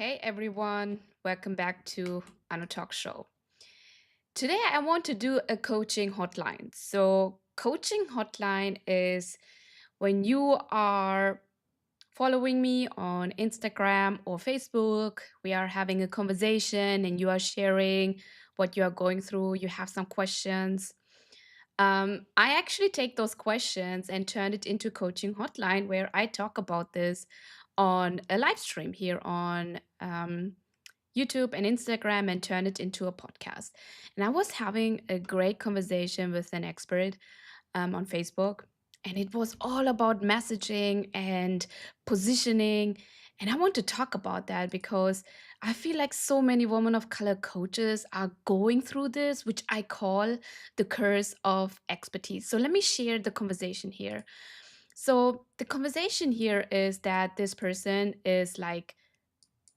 Hey everyone, welcome back to Anno Talk Show. Today I want to do a coaching hotline. So, coaching hotline is when you are following me on Instagram or Facebook, we are having a conversation and you are sharing what you are going through, you have some questions. I actually take those questions and turn it into coaching hotline where I talk about this on a live stream here on YouTube and Instagram and turn it into a podcast. And I was having a great conversation with an expert on Facebook, and it was all about messaging and positioning. And I want to talk about that because I feel like so many women of color coaches are going through this, which I call the curse of expertise. So let me share the conversation here. So the conversation here is that this person is like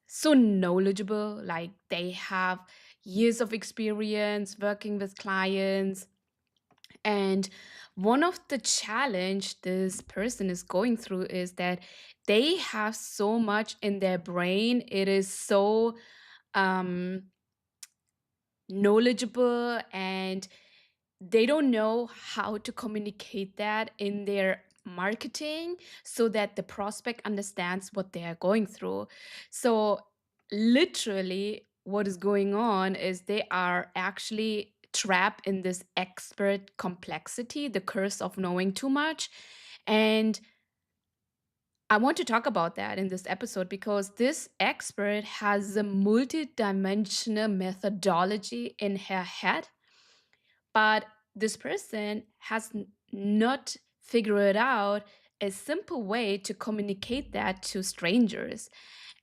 so knowledgeable, like they have years of experience working with clients, and one of the challenge this person is going through is that they have so much in their brain. It is so um knowledgeable, and they don't know how to communicate that in their marketing so that the prospect understands what they are going through. So, literally, what is going on is they are actually trapped in this expert complexity, the curse of knowing too much. And I want to talk about that in this episode because this expert has a multidimensional methodology in her head, but this person has not figured out a simple way to communicate that to strangers.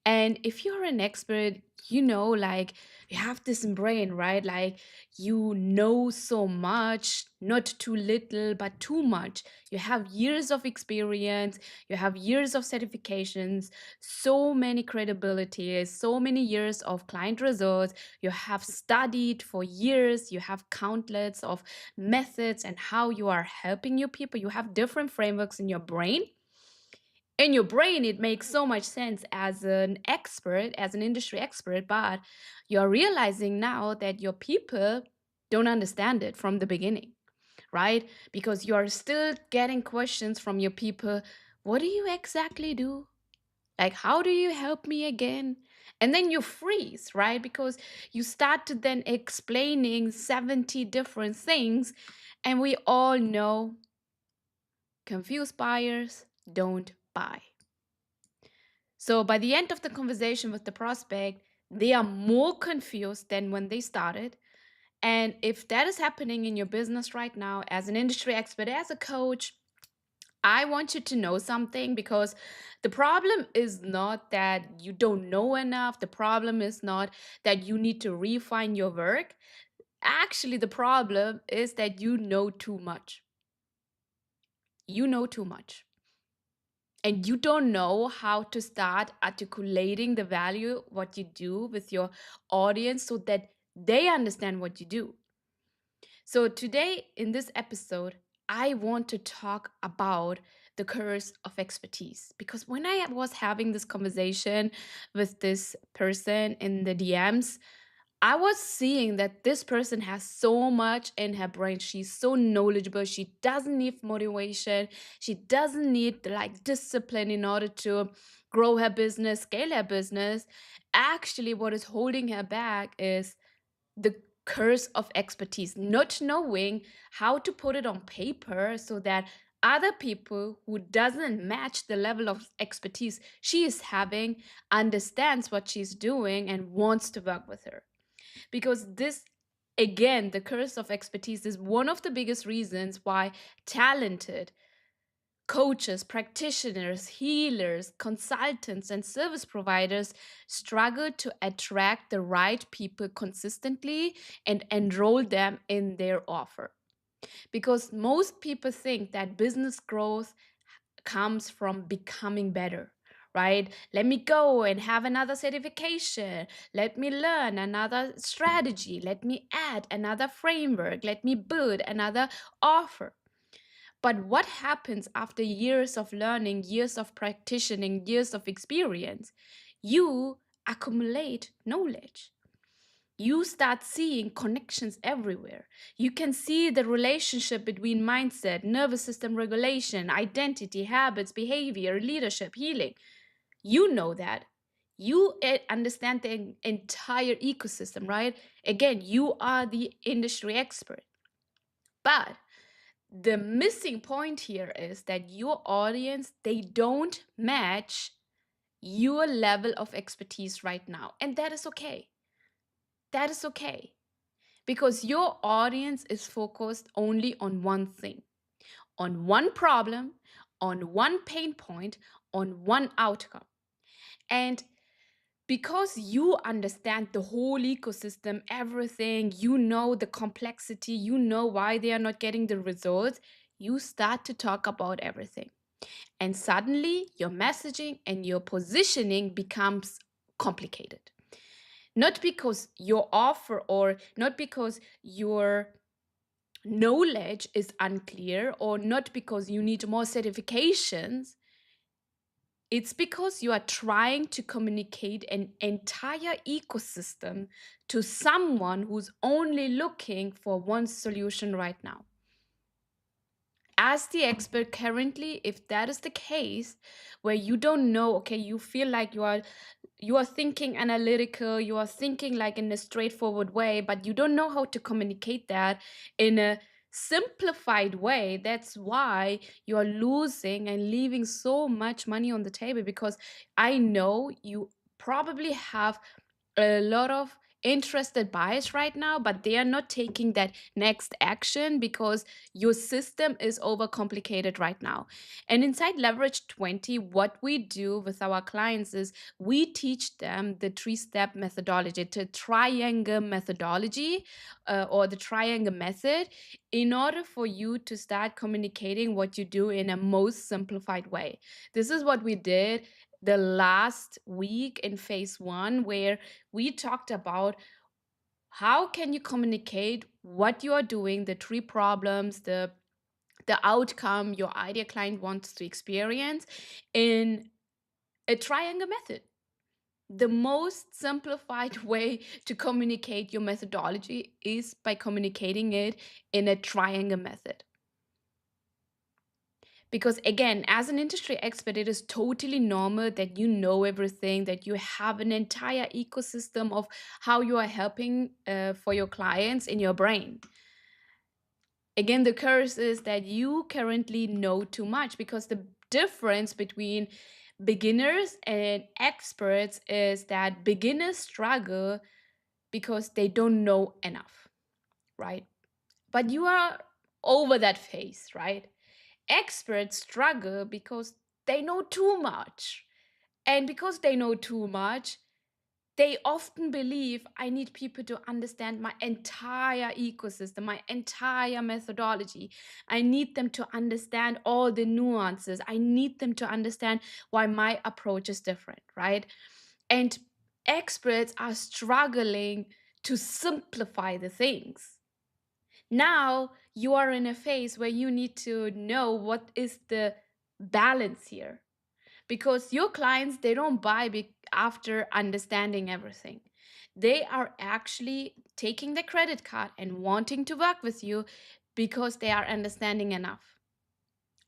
And if you're an expert, like you have this brain, right? Like you know so much, not too little, but too much. You have years of experience, you have years of certifications, so many credibilities, so many years of client results. You have studied for years, you have countless of methods and how you are helping your people. You have different frameworks in your brain. It makes so much sense as an expert, as an industry expert, but you're realizing now that your people don't understand it from the beginning, right? Because you're still getting questions from your people. What do you exactly do? Like, how do you help me again? And then you freeze, right? Because you start to then explaining 70 different things, and we all know confused buyers don't buy. So by the end of the conversation with the prospect, they are more confused than when they started. And if that is happening in your business right now, as an industry expert, as a coach, I want you to know something, because the problem is not that you don't know enough. The problem is not that you need to refine your work. Actually, the problem is that you know too much. You know too much. And you don't know how to start articulating the value what you do with your audience so that they understand what you do. So today in this episode, I want to talk about the curse of expertise, because when I was having this conversation with this person in the DMs, I was seeing that this person has so much in her brain. She's so knowledgeable. She doesn't need motivation. She doesn't need like discipline in order to grow her business, scale her business. Actually, what is holding her back is the curse of expertise, not knowing how to put it on paper so that other people who doesn't match the level of expertise she is having understands what she's doing and wants to work with her. Because this, again, the curse of expertise is one of the biggest reasons why talented coaches, practitioners, healers, consultants, and service providers struggle to attract the right people consistently and enroll them in their offer. Because most people think that business growth comes from becoming better, right? Let me go and have another certification. Let me learn another strategy. Let me add another framework. Let me build another offer. But what happens after years of learning, years of practicing, years of experience? You accumulate knowledge. You start seeing connections everywhere. You can see the relationship between mindset, nervous system regulation, identity, habits, behavior, leadership, healing. You know that. You understand the entire ecosystem, right? Again, you are the industry expert. But the missing point here is that your audience, they don't match your level of expertise right now. And that is okay. That is okay. Because your audience is focused only on one thing, on one problem, on one pain point, on one outcome. And because you understand the whole ecosystem, everything, you know the complexity, you know why they are not getting the results, you start to talk about everything. And suddenly your messaging and your positioning becomes complicated. Not because your offer or not because your knowledge is unclear or not because you need more certifications. It's because you are trying to communicate an entire ecosystem to someone who's only looking for one solution right now. As the expert currently, if that is the case, where you don't know, okay, you feel like you are thinking analytical, you are thinking like in a straightforward way, but you don't know how to communicate that in a simplified way. That's why you are losing and leaving so much money on the table, because I know you probably have a lot of interested buyers right now, but they are not taking that next action because your system is overcomplicated right now. And inside Leverage 20, what we do with our clients is we teach them the three-step methodology, the triangle methodology, or the triangle method, in order for you to start communicating what you do in a most simplified way. This is what we did the last week in phase one, where we talked about how can you communicate what you are doing, the three problems, the outcome your ideal client wants to experience in a triangle method. The most simplified way to communicate your methodology is by communicating it in a triangle method. Because again, as an industry expert, it is totally normal that you know everything, that you have an entire ecosystem of how you are helping for your clients in your brain. Again, the curse is that you currently know too much, because the difference between beginners and experts is that beginners struggle because they don't know enough, right? But you are over that phase, right? Experts struggle because they know too much. And because they know too much, they often believe I need people to understand my entire ecosystem, my entire methodology. I need them to understand all the nuances. I need them to understand why my approach is different, right? And experts are struggling to simplify the things. Now you are in a phase where you need to know what is the balance here, because your clients, they don't buy after understanding everything. They are actually taking the credit card and wanting to work with you because they are understanding enough.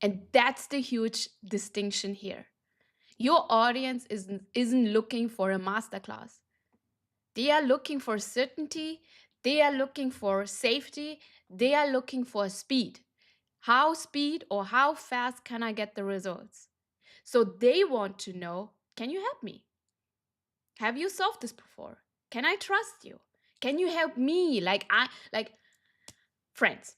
And that's the huge distinction here. Your audience isn't looking for a masterclass. They are looking for certainty, they are looking for safety, they are looking for speed. How speed or how fast can I get the results? So they want to know, can you help me? Have you solved this before? Can I trust you? Can you help me? Like friends.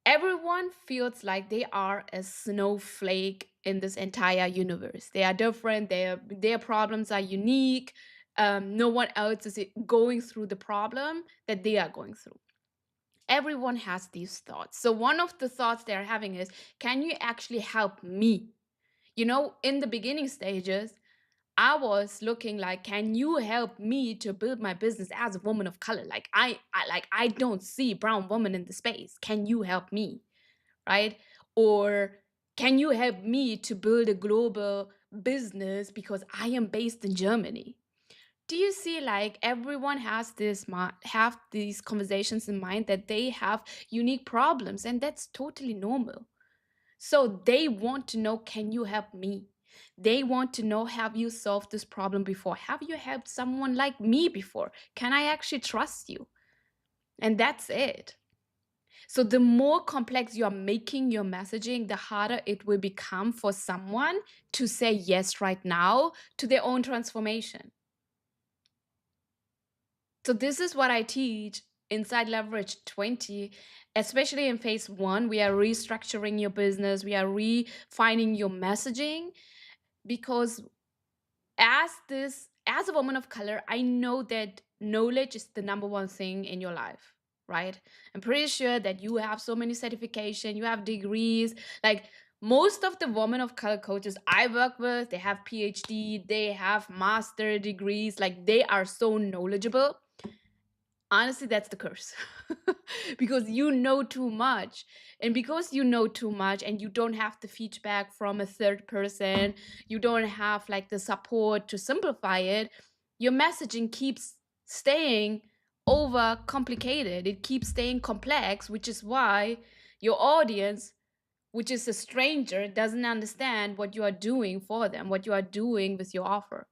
Everyone feels like they are a snowflake in this entire universe. They are different, their problems are unique. No one else is going through the problem that they are going through. Everyone has these thoughts. So one of the thoughts they're having is, can you actually help me? In the beginning stages, I was looking like, can you help me to build my business as a woman of color? Like I don't see brown woman in the space. Can you help me? Right? Or can you help me to build a global business because I am based in Germany? Do you see, like, everyone has have these conversations in mind that they have unique problems, and that's totally normal. So they want to know, can you help me? They want to know, have you solved this problem before? Have you helped someone like me before? Can I actually trust you? And that's it. So the more complex you are making your messaging, the harder it will become for someone to say yes right now to their own transformation. So this is what I teach inside Leverage 20, especially in phase 1. We are restructuring your business, we are refining your messaging, because as a woman of color, I know that knowledge is the number one thing in your life, right? I'm pretty sure that you have so many certification, you have degrees. Like, most of the women of color coaches I work with, they have PhD, they have master degrees, like they are so knowledgeable. Honestly, that's the curse. Because you know too much, and because you know too much and you don't have the feedback from a third person, you don't have like the support to simplify it, your messaging keeps staying over complicated, it keeps staying complex, which is why your audience, which is a stranger, doesn't understand what you are doing for them, what you are doing with your offer.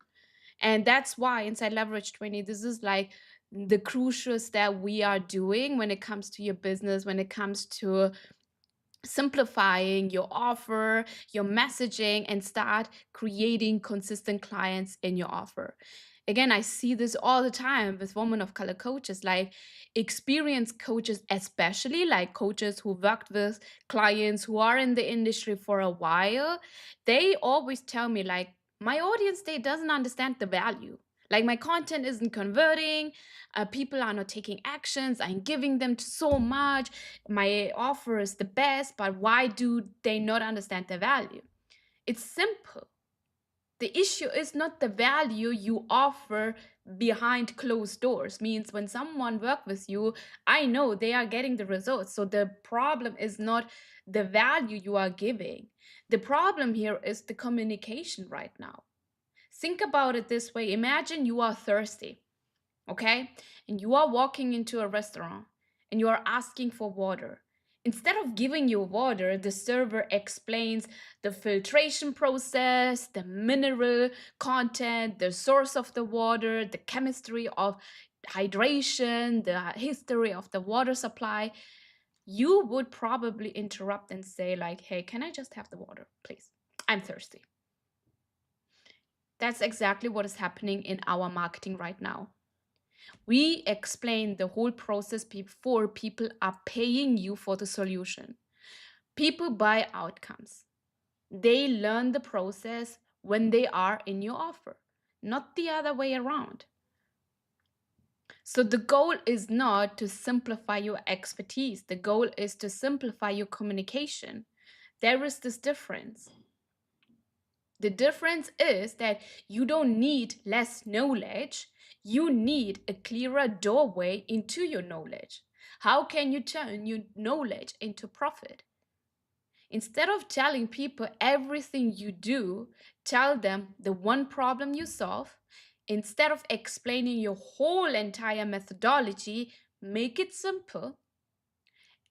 And that's why inside Leverage 20, this is like the crucial step we are doing when it comes to your business, when it comes to simplifying your offer, your messaging, and start creating consistent clients in your offer. Again, I see this all the time with women of color coaches, like experienced coaches, especially like coaches who worked with clients who are in the industry for a while. They always tell me, like, my audience, they doesn't understand the value. Like, my content isn't converting, people are not taking actions, I'm giving them so much, my offer is the best, but why do they not understand the value? It's simple. The issue is not the value you offer behind closed doors. Means when someone work with you, I know they are getting the results. So the problem is not the value you are giving. The problem here is the communication right now. Think about it this way. Imagine you are thirsty, okay? And you are walking into a restaurant and you are asking for water. Instead of giving you water, the server explains the filtration process, the mineral content, the source of the water, the chemistry of hydration, the history of the water supply. You would probably interrupt and say, like, hey, can I just have the water, please? I'm thirsty. That's exactly what is happening in our marketing right now. We explain the whole process before people are paying you for the solution. People buy outcomes. They learn the process when they are in your offer, not the other way around. So the goal is not to simplify your expertise. The goal is to simplify your communication. There is this difference. The difference is that you don't need less knowledge, you need a clearer doorway into your knowledge. How can you turn your knowledge into profit? Instead of telling people everything you do, tell them the one problem you solve. Instead of explaining your whole entire methodology, make it simple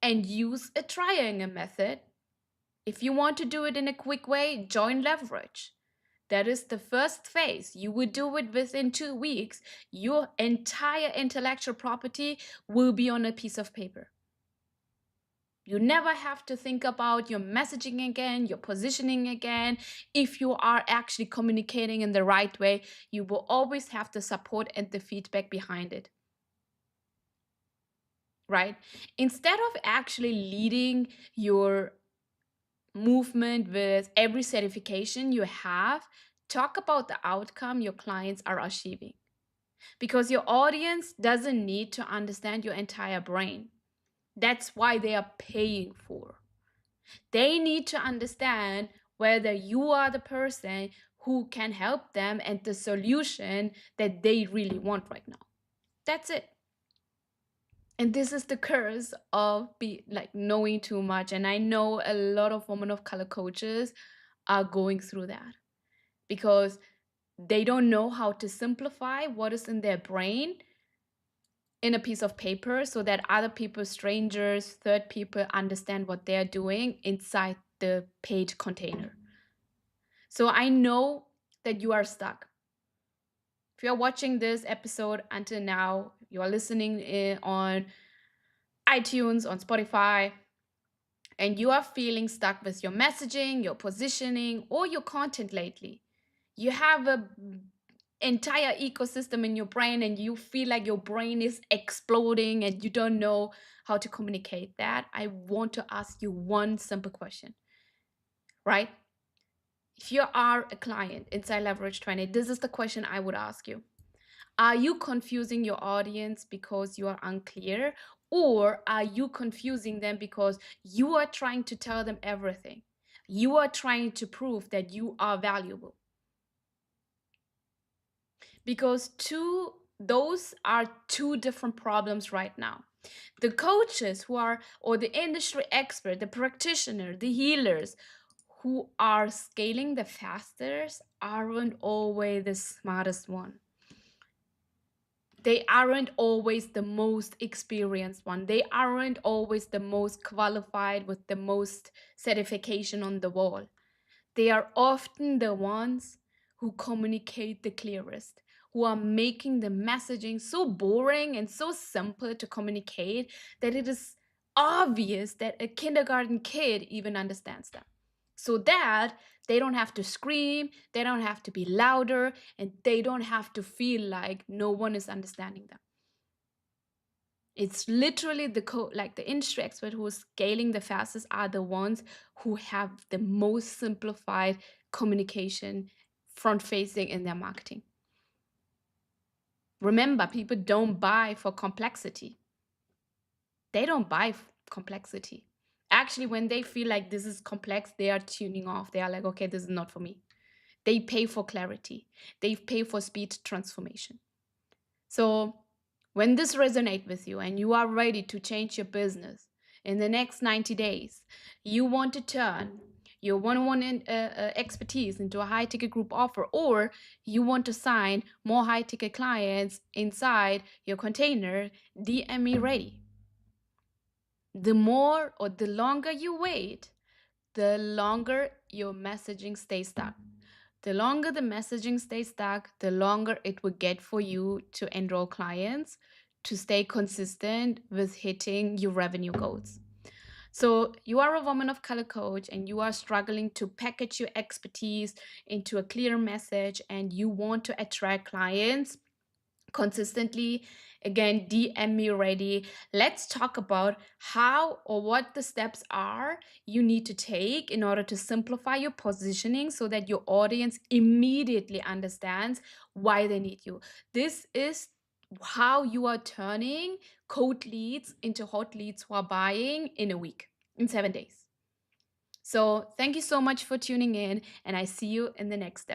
and use a triangle method. If you want to do it in a quick way, join Leverage. That is the first phase. You would do it within 2 weeks. Your entire intellectual property will be on a piece of paper. You never have to think about your messaging again, your positioning again. If you are actually communicating in the right way, you will always have the support and the feedback behind it. Right? Instead of actually leading your movement with every certification you have, talk about the outcome your clients are achieving. Because your audience doesn't need to understand your entire brain. That's why they are paying for. They need to understand whether you are the person who can help them and the solution that they really want right now. That's it. And this is the curse of knowing too much. And I know a lot of women of color coaches are going through that, because They don't know how to simplify what is in their brain in a piece of paper so that other people, strangers, third people understand what they're doing inside the paid container. So I know that you are stuck. If you're watching this episode until now, you are listening on iTunes, on Spotify, and you are feeling stuck with your messaging, your positioning, or your content lately. You have a entire ecosystem in your brain and you feel like your brain is exploding and you don't know how to communicate that. I want to ask you one simple question, right? If you are a client inside Leverage 20, this is the question I would ask you. Are you confusing your audience because you are unclear? Or are you confusing them because you are trying to tell them everything? You are trying to prove that you are valuable. Because those are two different problems right now. The coaches who are, or the industry expert, the practitioner, the healers who are scaling the fastest aren't always the smartest one. They aren't always the most experienced one. They aren't always the most qualified with the most certification on the wall. They are often the ones who communicate the clearest, who are making the messaging so boring and so simple to communicate that it is obvious that a kindergarten kid even understands them. So that they don't have to scream, they don't have to be louder, and they don't have to feel like no one is understanding them. It's literally like the industry expert who is scaling the fastest are the ones who have the most simplified communication front facing in their marketing. Remember, people don't buy for complexity. They don't buy complexity. Actually, when they feel like this is complex, they are tuning off. They are like, okay, this is not for me. They pay for clarity. They pay for speed transformation. So when this resonates with you and you are ready to change your business in the next 90 days, you want to turn your one-on-one expertise into a high-ticket group offer, or you want to sign more high-ticket clients inside your container, DM me ready. The more or the longer you wait, the longer your messaging stays stuck. The longer the messaging stays stuck, the longer it will get for you to enroll clients, to stay consistent with hitting your revenue goals. So, you are a woman of color coach and you are struggling to package your expertise into a clear message and you want to attract clients consistently. Again, DM me ready. Let's talk about how or what the steps are you need to take in order to simplify your positioning so that your audience immediately understands why they need you. This is how you are turning cold leads into hot leads who are buying in a week, in 7 days. So thank you so much for tuning in, and I see you in the next step.